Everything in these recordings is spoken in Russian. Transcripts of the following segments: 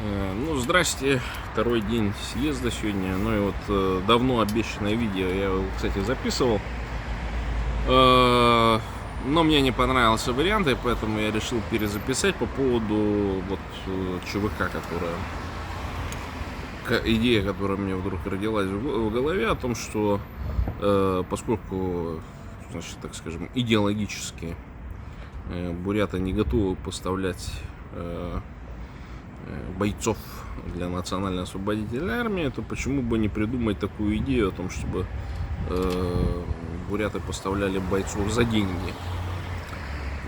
Ну, здрасте, второй день съезда сегодня. Ну и вот давно обещанное видео я его, кстати, записывал. Но мне не понравился вариант, и поэтому я решил перезаписать по поводу вот ЧВК, идея, которая мне вдруг родилась в голове, о том, что поскольку, значит, так скажем, идеологически буряты не готовы поставлять бойцов для национально-освободительной армии, то почему бы не придумать такую идею о том, чтобы буряты поставляли бойцов за деньги.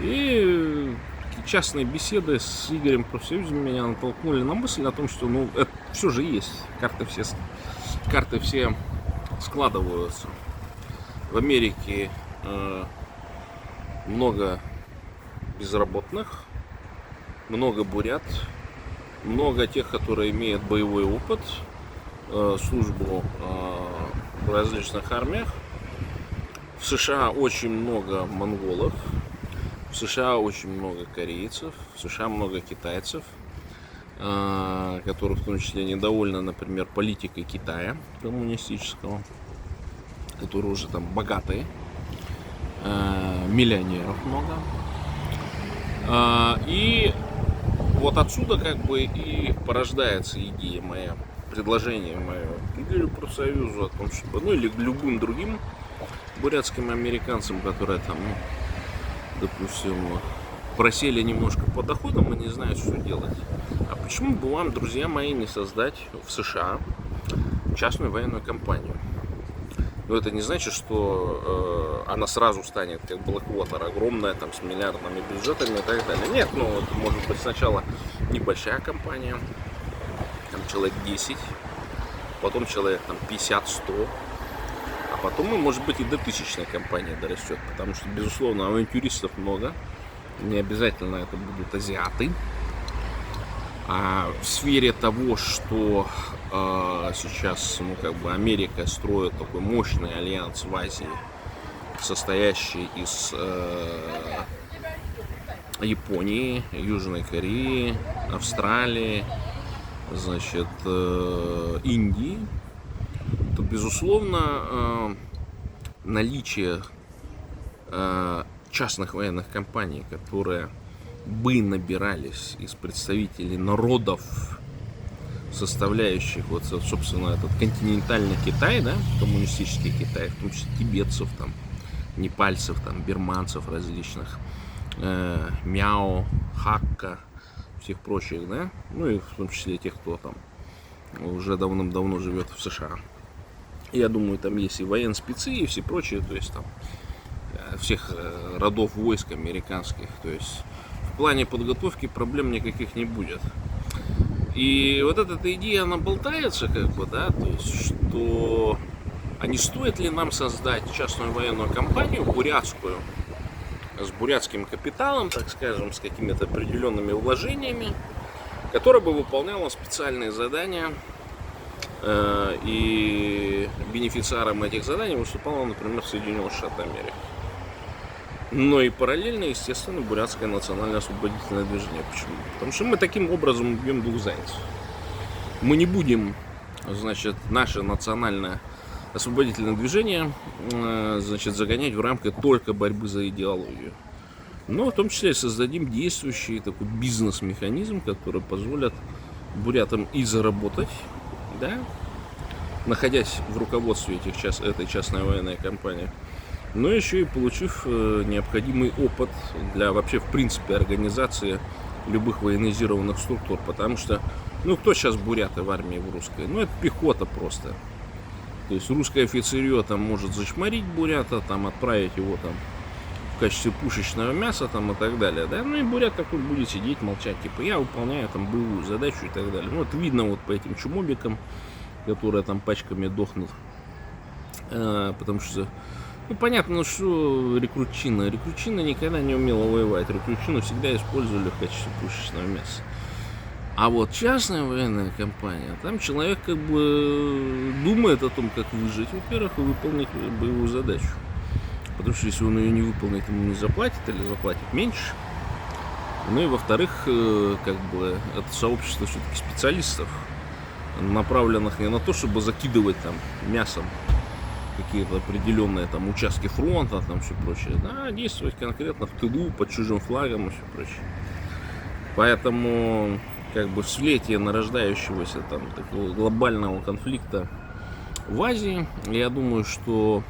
И частные беседы с Игорем Профсоюзом меня натолкнули на мысль о том, что это все же есть. Карты все складываются. В Америке много безработных, много бурят, много тех, которые имеют боевой опыт, службу в различных армиях. В США очень много монголов, в США очень много корейцев, в США много китайцев, которые в том числе недовольны, например, политикой Китая коммунистического, которые уже там богатые, миллионеров много. И вот отсюда как бы и порождается идея моя, предложение мое Игорю Профсоюзу о том, чтобы, или любым другим бурятским американцам, которые там, допустим, просели немножко по доходам и не знают, что делать. А почему бы вам, друзья мои, не создать в США частную военную компанию? Но это не значит, что она сразу станет как Blackwater, огромная, там, с миллиардными бюджетами и так далее. Нет, это может быть сначала небольшая компания, там человек 10, потом человек там 50-100, а потом, может быть, и до тысячной компании дорастет, потому что, безусловно, авантюристов много, не обязательно это будут азиаты. А в сфере того, что сейчас, Америка строит такой мощный альянс в Азии, состоящий из Японии, Южной Кореи, Австралии, значит, Индии, то, безусловно, наличие частных военных компаний, которые бы набирались из представителей народов, составляющих вот, собственно, этот континентальный Китай, да, коммунистический Китай, в том числе тибетцев, там, непальцев, там, бирманцев различных, мяо, хакка, всех прочих, да, и в том числе тех, кто там уже давным-давно живет в США. Я думаю, там есть и военспецы, и все прочие, то есть там всех родов войск американских, то есть в плане подготовки проблем никаких не будет. И вот эта идея, она болтается, то есть, что а не стоит ли нам создать частную военную компанию бурятскую, с бурятским капиталом, так скажем, с какими-то определенными вложениями, которая бы выполняла специальные задания, и бенефициаром этих заданий выступала, например, Соединенные Штаты Америки. Но и параллельно, естественно, бурятское национально-освободительное движение. Почему? Потому что мы таким образом убьем двух зайцев. Мы не будем, значит, наше национальное освободительное движение, значит, загонять в рамки только борьбы за идеологию. Но в том числе создадим действующий такой бизнес-механизм, который позволит бурятам и заработать, да, находясь в руководстве этой частной военной компании, но еще и получив необходимый опыт для вообще, в принципе, организации любых военизированных структур. Потому что, кто сейчас буряты в армии в русской? Это пехота просто. То есть русское офицерье там может зачморить бурята, там отправить его там в качестве пушечного мяса там и так далее, да, и бурят такой будет сидеть, молчать, типа, я выполняю там боевую задачу и так далее. Это видно вот по этим чумобикам, которые там пачками дохнут, потому что понятно, что рекрутчина никогда не умела воевать. Рекрутчину всегда использовали в качестве пушечного мяса. А вот частная военная компания, там человек думает о том, как выжить, во-первых, и выполнить боевую задачу. Потому что если он ее не выполнит, ему не заплатит или заплатит меньше. Ну и во-вторых, как бы это сообщество все-таки специалистов, направленных не на то, чтобы закидывать там мясом какие-то определенные там участки фронта, там все прочее, да, действовать конкретно в тылу, под чужим флагом и все прочее. Поэтому, как бы в свете нарождающегося там такого глобального конфликта в Азии, я думаю, что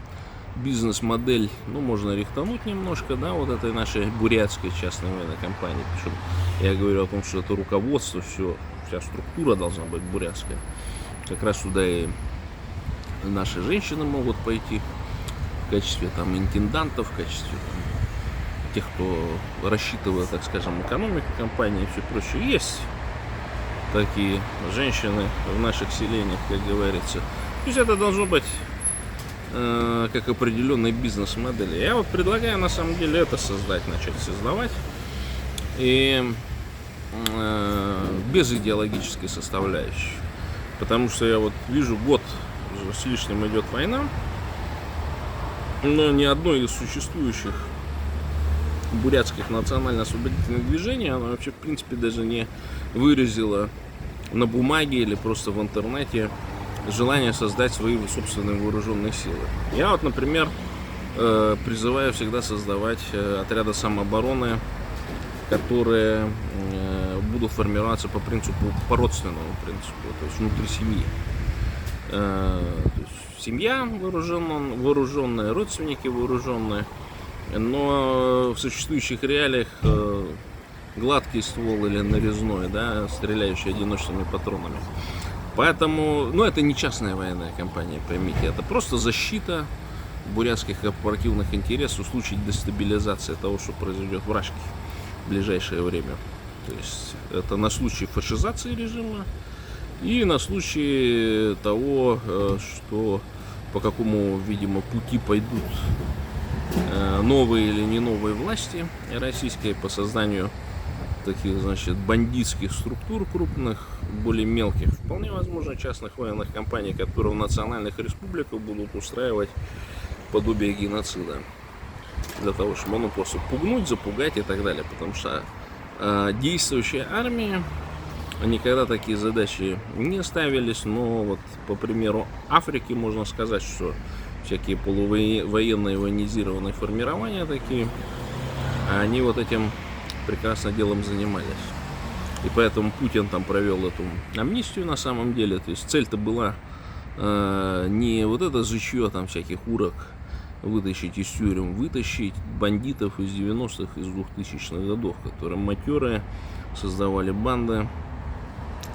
бизнес-модель, ну, можно рихтануть немножко, да, вот этой нашей бурятской частной военной компании. Причем я говорю о том, что это руководство, вся структура должна быть бурятская. Как раз туда и наши женщины могут пойти в качестве там интендантов, в качестве там, тех, кто рассчитывает, так скажем, экономику компании и все прочее. Есть такие женщины в наших селениях, как говорится. То есть это должно быть как определенной бизнес-модели. Я вот предлагаю на самом деле это начать создавать. И без идеологической составляющей. Потому что я вот вижу, год с лишним идет война, но ни одно из существующих бурятских национально-освободительных движений, оно вообще в принципе даже не выразило на бумаге или просто в интернете желание создать свои собственные вооруженные силы. Я вот, например, призываю всегда создавать отряды самообороны, которые будут формироваться по родственному принципу, то есть внутри семьи. То есть семья вооруженная, родственники вооруженные, но в существующих реалиях гладкий ствол или нарезной, да, стреляющий одиночными патронами. Поэтому, ну, это не частная военная компания, поймите, это просто защита бурятских корпоративных интересов в случае дестабилизации того, что произойдет в Рашке в ближайшее время. То есть это на случай фашизации режима и на случай того, что по какому, видимо, пути пойдут новые или не новые власти российские по созданию таких, значит, бандитских структур крупных, более мелких, вполне возможно, частных военных компаний, которые в национальных республиках будут устраивать подобие геноцида. Для того, чтобы, ну, просто пугнуть, запугать и так далее. Потому что действующие армии никогда такие задачи не ставились. Но вот по примеру Африки можно сказать, что всякие полувоенные военизированные формирования такие, они вот этим прекрасно делом занимались. И поэтому Путин там провел эту амнистию на самом деле. То есть цель-то была не вот это зычье там всяких урок вытащить из тюрем, вытащить бандитов из 90-х, из 2000-х годов, которые матерые, создавали банды,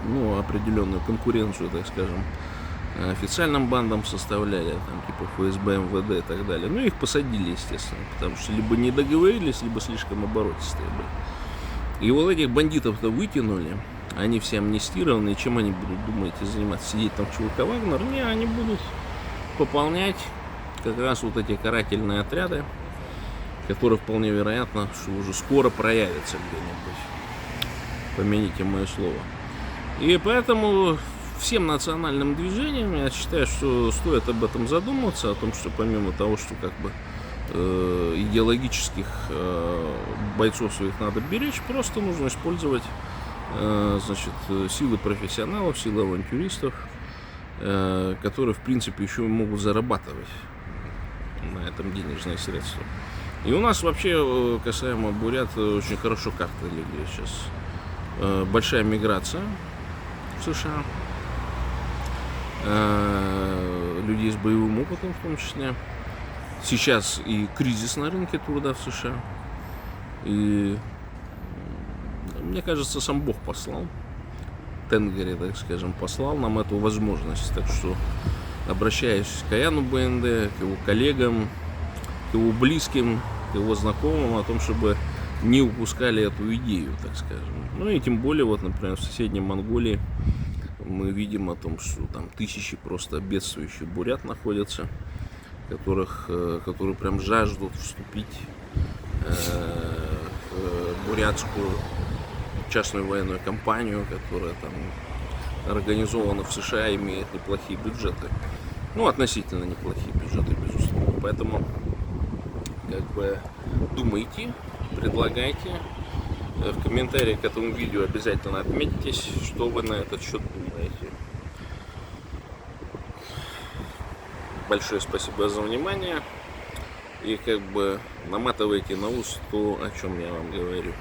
ну, определенную конкуренцию, так скажем, официальным бандам составляли, там, типа ФСБ, МВД и так далее. Ну, их посадили, естественно, потому что либо не договорились, либо слишком оборотистые были. И вот этих бандитов-то вытянули, они все амнистированы, и чем они будут, думаете, заниматься? Сидеть там в ЧВК Вагнер? Не, они будут пополнять как раз вот эти карательные отряды, которые вполне вероятно, что уже скоро проявятся где-нибудь. Помяните мое слово. И поэтому всем национальным движениям я считаю, что стоит об этом задуматься, о том, что помимо того, что как бы идеологических бойцов своих надо беречь, просто нужно использовать, значит, силы профессионалов, силы авантюристов, которые в принципе еще могут зарабатывать на этом денежные средства. И у нас вообще касаемо бурят очень хорошо карты легли сейчас. Большая миграция в США, людей с боевым опытом в том числе. Сейчас и кризис на рынке труда в США. И мне кажется, сам Бог послал, Тенгери, так скажем, послал нам эту возможность. Так что обращаюсь к Аяну БНД, к его коллегам, к его близким, к его знакомым о том, чтобы не упускали эту идею, так скажем. Ну и тем более, вот, например, в соседней Монголии мы видим о том, что там тысячи просто бедствующих бурят находятся, которые прям жаждут вступить в бурятскую частную военную компанию, которая там организована в США, имеет неплохие бюджеты. Ну, относительно неплохие бюджеты, безусловно. Поэтому, как бы, думайте, предлагайте. в комментарии к этому видео обязательно отметьтесь, что вы на этот счет думаете. Большое спасибо за внимание. И как бы наматывайте на ус то, о чем я вам говорю.